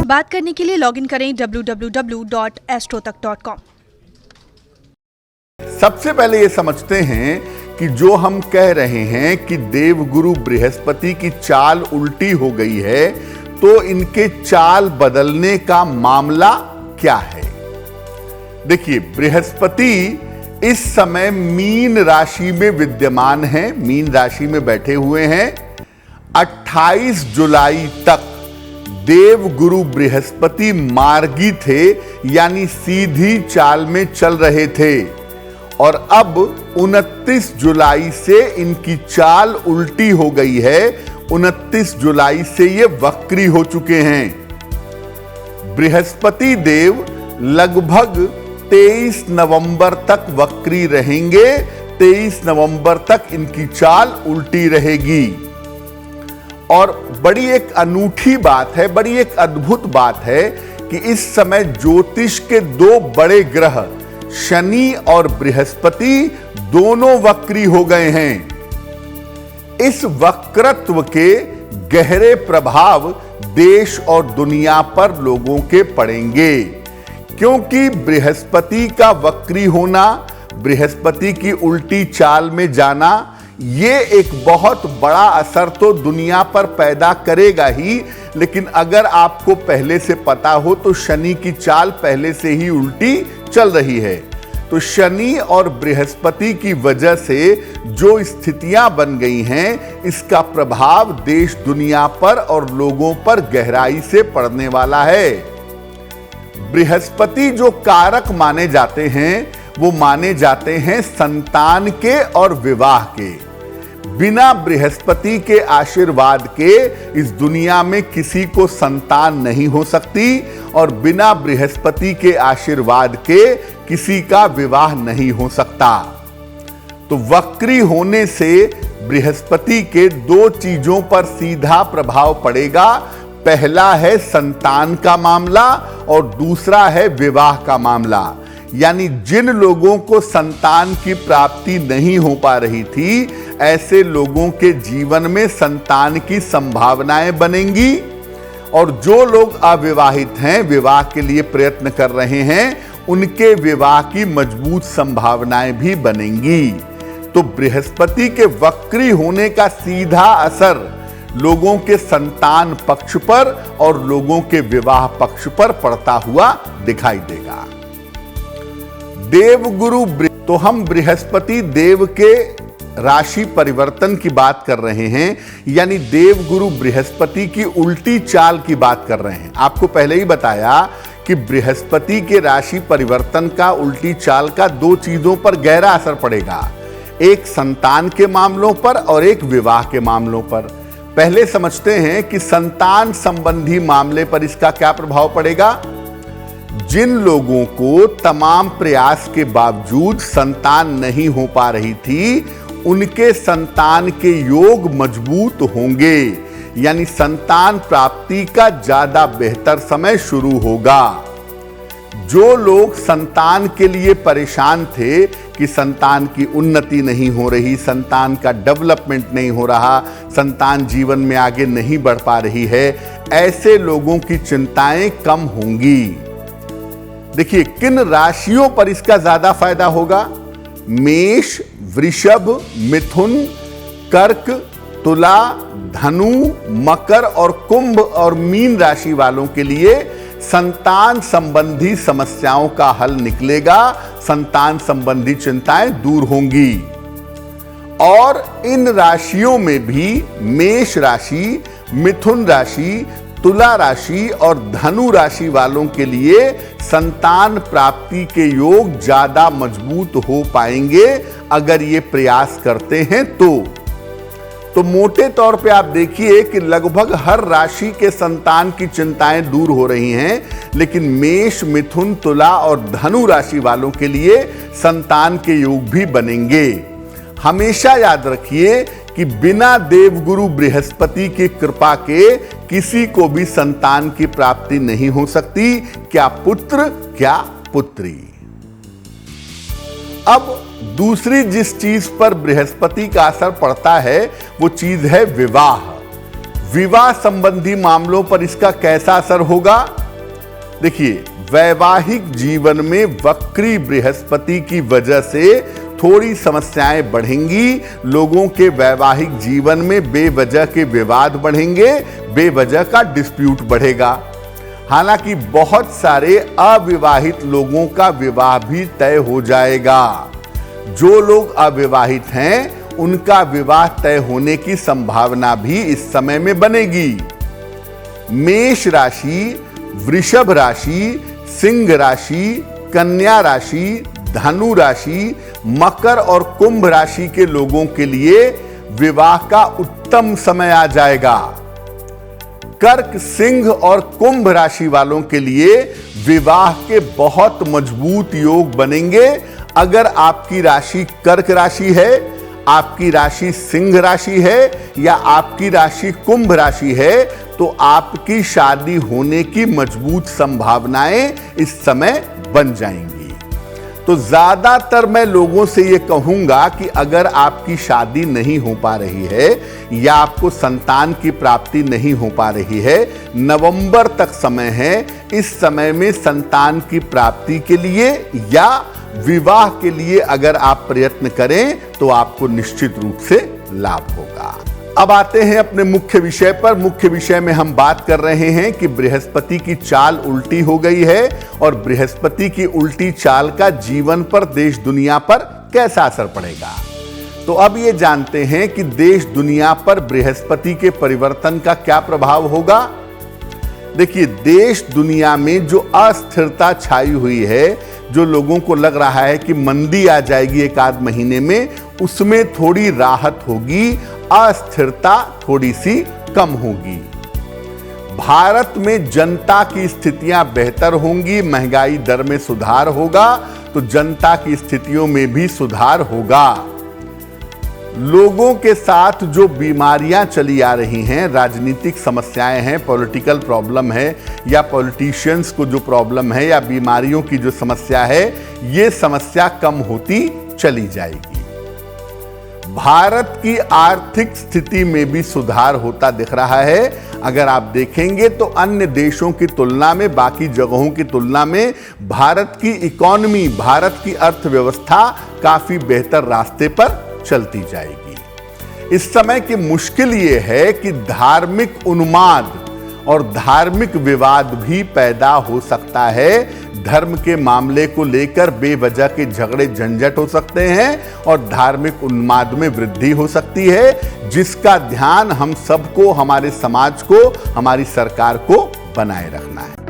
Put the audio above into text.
बात करने के लिए लॉगिन करें www.astrotak.com। सबसे पहले ये समझते हैं कि जो हम कह रहे हैं कि देवगुरु बृहस्पति की चाल उल्टी हो गई है, तो इनके चाल बदलने का मामला क्या है। देखिए, बृहस्पति इस समय मीन राशि में विद्यमान है, मीन राशि में बैठे हुए हैं। 28 जुलाई तक देवगुरु बृहस्पति मार्गी थे, यानी सीधी चाल में चल रहे थे, और अब 29 जुलाई से इनकी चाल उल्टी हो गई है। 29 जुलाई से ये वक्री हो चुके हैं। बृहस्पति देव लगभग 23 नवंबर तक वक्री रहेंगे। 23 नवंबर तक इनकी चाल उल्टी रहेगी। और बड़ी एक अनूठी बात है, बड़ी एक अद्भुत बात है कि इस समय ज्योतिष के दो बड़े ग्रह शनि और बृहस्पति दोनों वक्री हो गए हैं। इस वक्रत्व के गहरे प्रभाव देश और दुनिया पर लोगों के पड़ेंगे, क्योंकि बृहस्पति का वक्री होना, बृहस्पति की उल्टी चाल में जाना, ये एक बहुत बड़ा असर तो दुनिया पर पैदा करेगा ही। लेकिन अगर आपको पहले से पता हो तो शनि की चाल पहले से ही उल्टी चल रही है। तो शनि और बृहस्पति की वजह से जो स्थितियां बन गई हैं, इसका प्रभाव देश दुनिया पर और लोगों पर गहराई से पड़ने वाला है। बृहस्पति जो कारक माने जाते हैं, वो माने जाते हैं संतान के और विवाह के। बिना बृहस्पति के आशीर्वाद के इस दुनिया में किसी को संतान नहीं हो सकती, और बिना बृहस्पति के आशीर्वाद के किसी का विवाह नहीं हो सकता। तो वक्री होने से बृहस्पति के दो चीजों पर सीधा प्रभाव पड़ेगा। पहला है संतान का मामला और दूसरा है विवाह का मामला। यानी जिन लोगों को संतान की प्राप्ति नहीं हो पा रही थी, ऐसे लोगों के जीवन में संतान की संभावनाएं बनेंगी, और जो लोग अविवाहित हैं, विवाह के लिए प्रयत्न कर रहे हैं, उनके विवाह की मजबूत संभावनाएं भी बनेंगी। तो बृहस्पति के वक्री होने का सीधा असर लोगों के संतान पक्ष पर और लोगों के विवाह पक्ष पर पड़ता हुआ दिखाई देगा। देवगुरु, तो हम बृहस्पति देव के राशि परिवर्तन की बात कर रहे हैं, यानी देवगुरु बृहस्पति की उल्टी चाल की बात कर रहे हैं। आपको पहले ही बताया कि बृहस्पति के राशि परिवर्तन का, उल्टी चाल का दो चीजों पर गहरा असर पड़ेगा, एक संतान के मामलों पर और एक विवाह के मामलों पर। पहले समझते हैं कि संतान संबंधी मामले पर इसका क्या प्रभाव पड़ेगा। जिन लोगों को तमाम प्रयास के बावजूद संतान नहीं हो पा रही थी, उनके संतान के योग मजबूत होंगे, यानी संतान प्राप्ति का ज्यादा बेहतर समय शुरू होगा। जो लोग संतान के लिए परेशान थे कि संतान की उन्नति नहीं हो रही, संतान का डेवलपमेंट नहीं हो रहा, संतान जीवन में आगे नहीं बढ़ पा रही है, ऐसे लोगों की चिंताएं कम होंगी। देखिए, किन राशियों पर इसका ज्यादा फायदा होगा। मेष, वृषभ, मिथुन, कर्क, तुला, धनु, मकर और कुंभ और मीन राशि वालों के लिए संतान संबंधी समस्याओं का हल निकलेगा, संतान संबंधी चिंताएं दूर होंगी। और इन राशियों में भी मेष राशि, मिथुन राशि, तुला राशि और धनु राशि वालों के लिए संतान प्राप्ति के योग ज्यादा मजबूत हो पाएंगे अगर ये प्रयास करते हैं तो मोटे तौर पे आप देखिए कि लगभग हर राशि के संतान की चिंताएं दूर हो रही हैं, लेकिन मेष, मिथुन, तुला और धनु राशि वालों के लिए संतान के योग भी बनेंगे। हमेशा याद रखिए कि बिना देवगुरु बृहस्पति की कृपा के किसी को भी संतान की प्राप्ति नहीं हो सकती, क्या पुत्र क्या पुत्री। अब दूसरी जिस चीज पर बृहस्पति का असर पड़ता है वो चीज है विवाह। विवाह संबंधी मामलों पर इसका कैसा असर होगा? देखिए, वैवाहिक जीवन में वक्री बृहस्पति की वजह से थोड़ी समस्याएं बढ़ेंगी। लोगों के वैवाहिक जीवन में बेवजह के विवाद बढ़ेंगे, बेवजह का डिस्प्यूट बढ़ेगा। हालांकि बहुत सारे अविवाहित लोगों का विवाह भी तय हो जाएगा। जो लोग अविवाहित हैं उनका विवाह तय होने की संभावना भी इस समय में बनेगी। मेष राशि, वृषभ राशि, सिंह राशि, कन्या राशि, धनु राशि, मकर और कुंभ राशि के लोगों के लिए विवाह का उत्तम समय आ जाएगा। कर्क, सिंह और कुंभ राशि वालों के लिए विवाह के बहुत मजबूत योग बनेंगे। अगर आपकी राशि कर्क राशि है, आपकी राशि सिंह राशि है या आपकी राशि कुंभ राशि है, तो आपकी शादी होने की मजबूत संभावनाएं इस समय बन जाएंगी। तो ज्यादातर मैं लोगों से यह कहूंगा कि अगर आपकी शादी नहीं हो पा रही है या आपको संतान की प्राप्ति नहीं हो पा रही है, नवंबर तक समय है। इस समय में संतान की प्राप्ति के लिए या विवाह के लिए अगर आप प्रयत्न करें तो आपको निश्चित रूप से लाभ होगा। अब आते हैं अपने मुख्य विषय पर। मुख्य विषय में हम बात कर रहे हैं कि बृहस्पति की चाल उल्टी हो गई है और बृहस्पति की उल्टी चाल का जीवन पर, देश दुनिया पर कैसा असर पड़ेगा। तो अब ये जानते हैं कि देश दुनिया पर बृहस्पति के परिवर्तन का क्या प्रभाव होगा। देखिए, देश दुनिया में जो अस्थिरता छाई हुई है, जो लोगों को लग रहा है कि मंदी आ जाएगी एक आध महीने में, उसमें थोड़ी राहत होगी, अस्थिरता थोड़ी सी कम होगी। भारत में जनता की स्थितियां बेहतर होंगी, महंगाई दर में सुधार होगा, तो जनता की स्थितियों में भी सुधार होगा। लोगों के साथ जो बीमारियां चली आ रही हैं, राजनीतिक समस्याएं हैं, पॉलिटिकल प्रॉब्लम है या पॉलिटिशियंस को जो प्रॉब्लम है या बीमारियों की जो समस्या है, ये समस्या कम होती चली जाएगी। भारत की आर्थिक स्थिति में भी सुधार होता दिख रहा है। अगर आप देखेंगे तो अन्य देशों की तुलना में, बाकी जगहों की तुलना में भारत की इकोनॉमी, भारत की अर्थव्यवस्था काफी बेहतर रास्ते पर चलती जाएगी। इस समय की मुश्किल यह है कि धार्मिक उन्माद और धार्मिक विवाद भी पैदा हो सकता है। धर्म के मामले को लेकर बेवजह के झगड़े झंझट हो सकते हैं और धार्मिक उन्माद में वृद्धि हो सकती है, जिसका ध्यान हम सबको, हमारे समाज को, हमारी सरकार को बनाए रखना है।